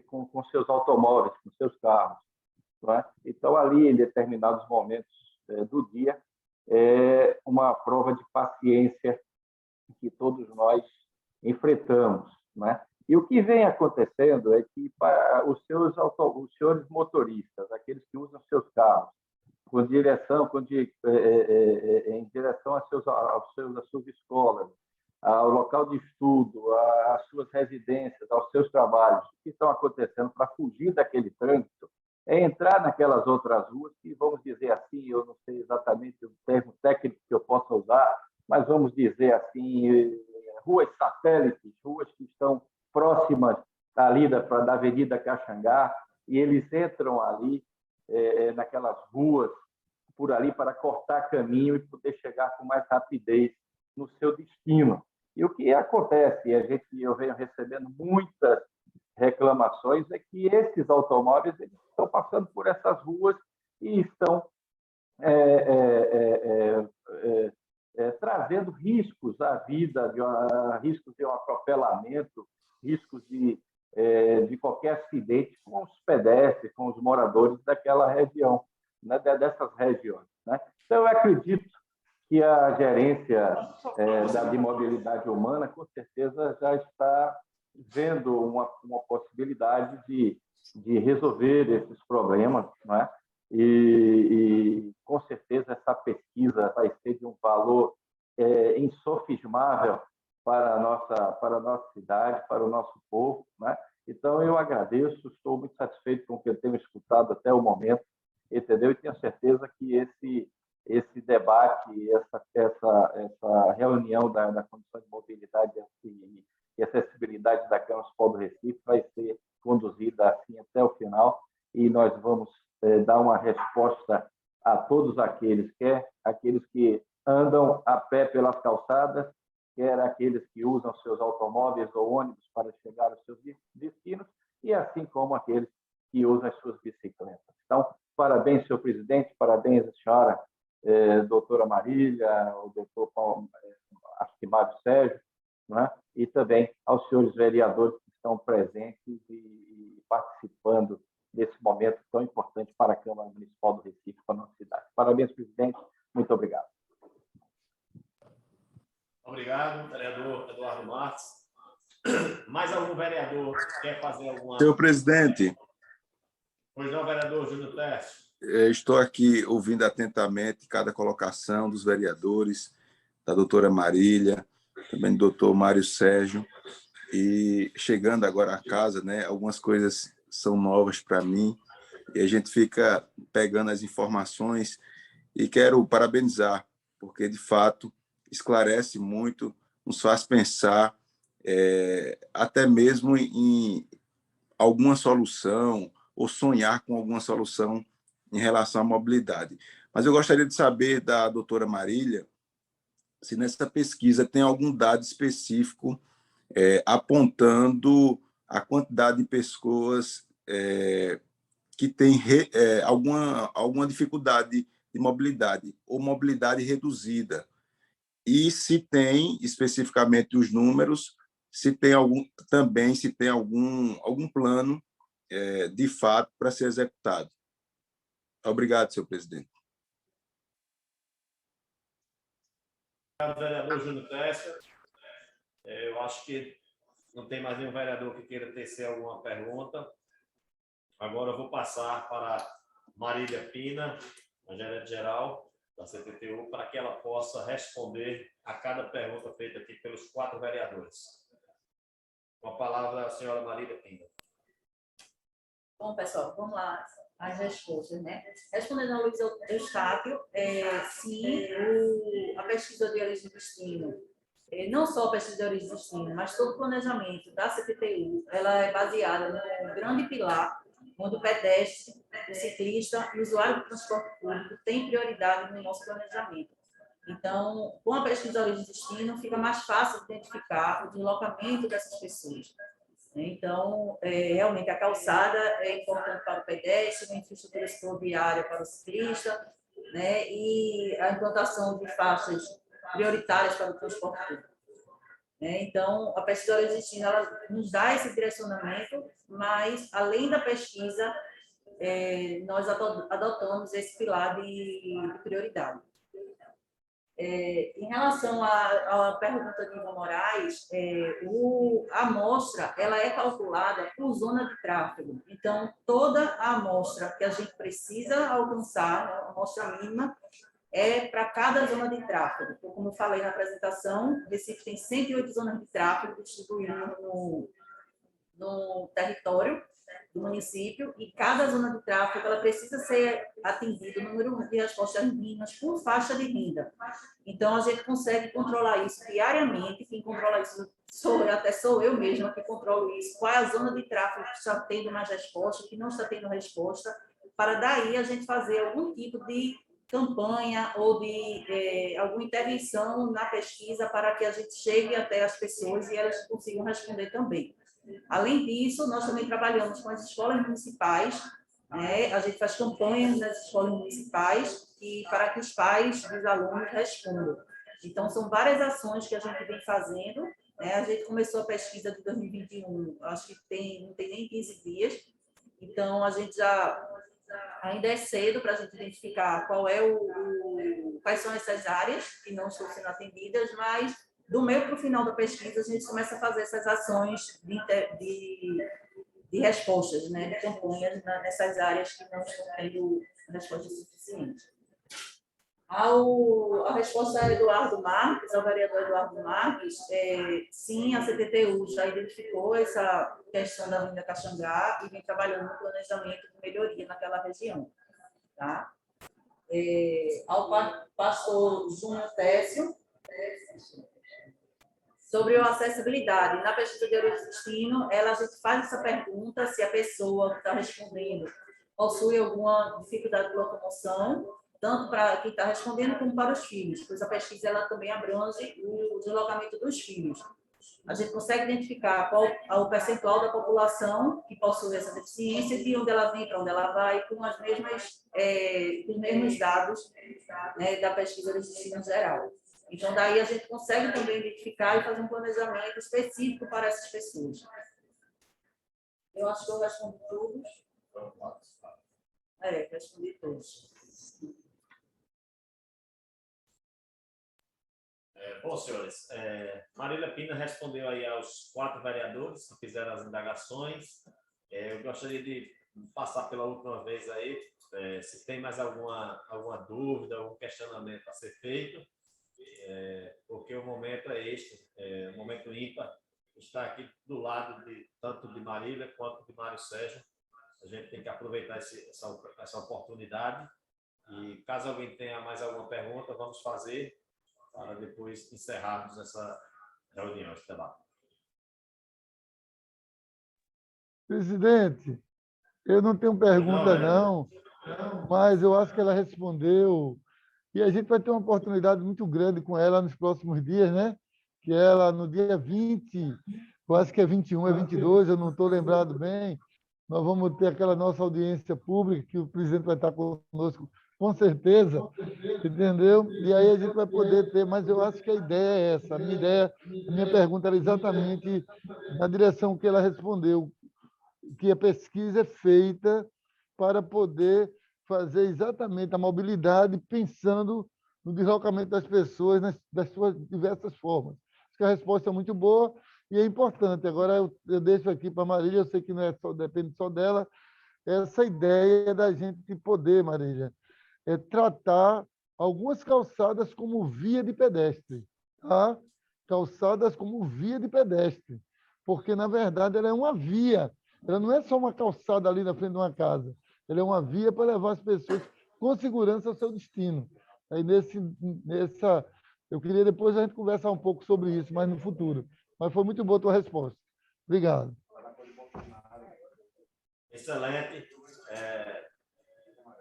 com seus automóveis, com seus carros. Não é? Então, ali, em determinados momentos do dia, é uma prova de paciência que todos nós enfrentamos. Né? E o que vem acontecendo é que para os senhores motoristas, aqueles que usam seus carros, em direção às suas escolas, ao local de estudo, às suas residências, aos seus trabalhos, o que estão acontecendo para fugir daquele trânsito, é entrar naquelas outras ruas que, vamos dizer assim, eu não sei exatamente o termo técnico que eu possa usar, mas vamos dizer assim, ruas satélites, ruas que estão próximas ali da Avenida Caxangá, e eles entram ali naquelas ruas por ali para cortar caminho e poder chegar com mais rapidez no seu destino. E o que acontece, eu venho recebendo muitas reclamações, é que esses automóveis eles estão passando por essas ruas e estão trazendo riscos à vida, riscos de um atropelamento, riscos de qualquer acidente com os pedestres, com os moradores daquela região, né, dessas regiões. Né? Então, eu acredito que a gerência de mobilidade humana, com certeza, já está vendo uma possibilidade de resolver esses problemas, né? E, com certeza, essa pesquisa vai ser de um valor insofismável para a nossa cidade, para o nosso povo. Né? Então, eu agradeço, estou muito satisfeito com o que eu tenho escutado até o momento, entendeu? E tenho certeza que esse debate, essa reunião da Comissão de Mobilidade e Acessibilidade atividade da Câmara Municipal do Recife vai ser conduzida assim até o final, e nós vamos dar uma resposta a todos aqueles, quer aqueles que andam a pé pelas calçadas, quer aqueles que usam seus automóveis ou ônibus para chegar aos seus destinos, e assim como aqueles que usam as suas bicicletas. Então, parabéns, senhor presidente, parabéns, a senhora, doutora Marília, o doutor Mário Sérgio, não é? E também aos senhores vereadores que estão presentes e participando desse momento tão importante para a Câmara Municipal do Recife, para a nossa cidade. Parabéns, presidente. Muito obrigado. Obrigado, vereador Eduardo Marques. Mais algum vereador quer fazer alguma... Senhor presidente, Pois não, vereador Júnior Tércio. estou aqui ouvindo atentamente cada colocação dos vereadores, da doutora Marília, também do doutor Mário Sérgio, e chegando agora à casa, né, algumas coisas são novas para mim, e a gente fica pegando as informações, e quero parabenizar, porque, de fato, esclarece muito, nos faz pensar até mesmo em alguma solução, ou sonhar com alguma solução em relação à mobilidade. Mas eu gostaria de saber da doutora Marília se nessa pesquisa tem algum dado específico apontando a quantidade de pessoas que têm alguma dificuldade de mobilidade ou mobilidade reduzida. E se tem especificamente os números, se tem algum plano de fato para ser executado. Obrigado, senhor presidente. Obrigado, vereador Júnior Tércio. Eu acho que não tem mais nenhum vereador que queira tecer alguma pergunta. Agora eu vou passar para Marília Pina, a gerente-geral da CTTU, para que ela possa responder a cada pergunta feita aqui pelos 4 vereadores. Com a palavra, a senhora Marília Pina. Bom, pessoal, vamos lá, as respostas, né? Respondendo ao Luiz Eustáquio, sim, a pesquisa de origem e destino, não só a pesquisa de origem e destino, mas todo o planejamento da CTTU, ela é baseada num grande pilar, onde o pedestre, o ciclista e o usuário do transporte público têm prioridade no nosso planejamento. Então, com a pesquisa de origem e destino, fica mais fácil identificar o deslocamento dessas pessoas. Então, realmente, a calçada é importante para o pedestre, a infraestrutura ferroviária para o ciclista, né, e a implantação de faixas prioritárias para o transporte público. Então, a pesquisa existindo, ela nos dá esse direcionamento, mas, além da pesquisa, nós adotamos esse pilar de prioridade. Em relação à pergunta de Ivan Moraes, a amostra ela é calculada por zona de tráfego. Então, toda a amostra que a gente precisa alcançar, a amostra mínima, é para cada zona de tráfego. Então, como eu falei na apresentação, Recife tem 108 zonas de tráfego distribuídas no território do município, e cada zona de tráfego ela precisa ser atingido o número de respostas mínimas por faixa de renda. Então, a gente consegue controlar isso diariamente. Quem controla isso sou eu mesma que controlo isso. Qual é a zona de tráfego que está tendo mais resposta, que não está tendo resposta, para daí a gente fazer algum tipo de campanha ou de alguma intervenção na pesquisa para que a gente chegue até as pessoas e elas consigam responder também. Além disso, nós também trabalhamos com as escolas municipais, né? A gente faz campanhas nas escolas municipais para que os pais dos alunos respondam. Então, são várias ações que a gente vem fazendo, né? A gente começou a pesquisa de 2021, acho que não tem nem 15 dias, então a gente ainda é cedo para a gente identificar quais são essas áreas que não estão sendo atendidas, mas do meio para o final da pesquisa, a gente começa a fazer essas ações de respostas, né, de campanhas nessas áreas que não estão tendo respostas suficientes. A resposta a Eduardo Marques, ao vereador Eduardo Marques, sim, a CTTU já identificou essa questão da Avenida Caxangá e vem trabalhando no planejamento de melhoria naquela região. Tá? Ao pastor Júnior Tércio, Sobre a acessibilidade, na pesquisa de origem e destino, a gente faz essa pergunta se a pessoa que está respondendo possui alguma dificuldade de locomoção, tanto para quem está respondendo como para os filhos, pois a pesquisa ela também abrange o deslocamento dos filhos. A gente consegue identificar qual é o percentual da população que possui essa deficiência, de onde ela vem, para onde ela vai, com os mesmos dados, né, da pesquisa de destino geral. Então, daí a gente consegue também identificar e fazer um planejamento específico para essas pessoas. Eu acho que eu respondi todos. Respondi todos. Bom, senhores, Marília Pina respondeu aí aos 4 vereadores que fizeram as indagações. Eu gostaria de passar pela última vez aí, se tem mais alguma dúvida, algum questionamento a ser feito, porque o momento é este, o momento ímpar, está aqui do lado tanto de Marília quanto de Mário Sérgio. A gente tem que aproveitar essa oportunidade e, caso alguém tenha mais alguma pergunta, vamos fazer para depois encerrarmos essa reunião, esse debate. Presidente, eu não tenho pergunta, não, mas eu acho que ela respondeu. E a gente vai ter uma oportunidade muito grande com ela nos próximos dias, né? Que ela, no dia 20, eu acho que é 21, é 22, eu não estou lembrado bem, nós vamos ter aquela nossa audiência pública, que o presidente vai estar conosco, com certeza, entendeu? E aí a gente vai poder ter, mas eu acho que a ideia é essa. A minha pergunta era exatamente na direção que ela respondeu, que a pesquisa é feita para poder fazer exatamente a mobilidade pensando no deslocamento das pessoas das suas diversas formas. Acho que a resposta é muito boa e é importante. Agora eu deixo aqui para a Marília, eu sei que não é só, depende só dela, essa ideia da gente poder, Marília, tratar algumas calçadas como via de pedestre, tá? Calçadas como via de pedestre, porque, na verdade, ela é uma via, ela não é só uma calçada ali na frente de uma casa, ela é uma via para levar as pessoas com segurança ao seu destino. Aí, eu queria depois a gente conversar um pouco sobre isso, mas no futuro. Mas foi muito boa a tua resposta. Obrigado. Excelente.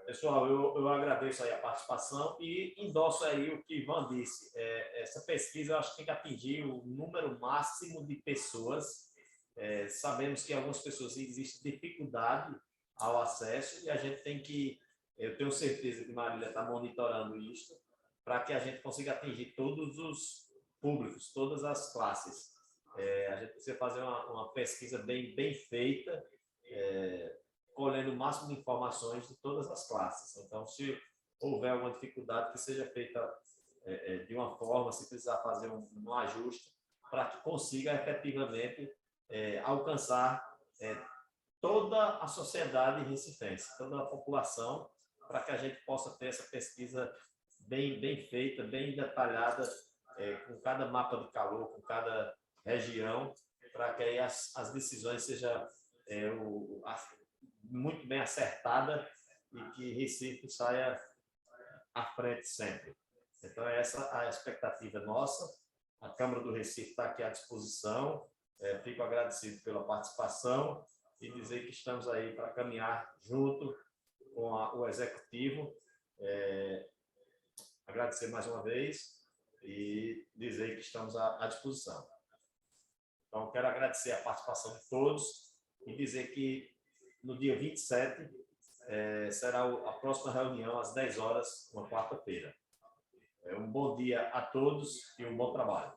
Pessoal, eu agradeço aí a participação e endosso aí o que Ivan disse. Essa pesquisa, eu acho que tem que atingir o número máximo de pessoas. Sabemos que algumas pessoas existem dificuldade ao acesso e a gente tem que, eu tenho certeza que Marília está monitorando isso, para que a gente consiga atingir todos os públicos, todas as classes. A gente precisa fazer uma pesquisa bem feita, colhendo o máximo de informações de todas as classes. Então, se houver alguma dificuldade, que seja feita de uma forma, se precisar fazer um ajuste, para que consiga efetivamente alcançar toda a sociedade recifense, toda a população, para que a gente possa ter essa pesquisa bem feita, bem detalhada, com cada mapa de calor, com cada região, para que aí as decisões sejam muito bem acertada e que Recife saia à frente sempre. Então, essa é a expectativa nossa. A Câmara do Recife está aqui à disposição. Fico agradecido pela participação e dizer que estamos aí para caminhar junto com o Executivo. Agradecer mais uma vez e dizer que estamos à disposição. Então, quero agradecer a participação de todos e dizer que no dia 27, será a próxima reunião, às 10 horas, uma quarta-feira. Um bom dia a todos e um bom trabalho.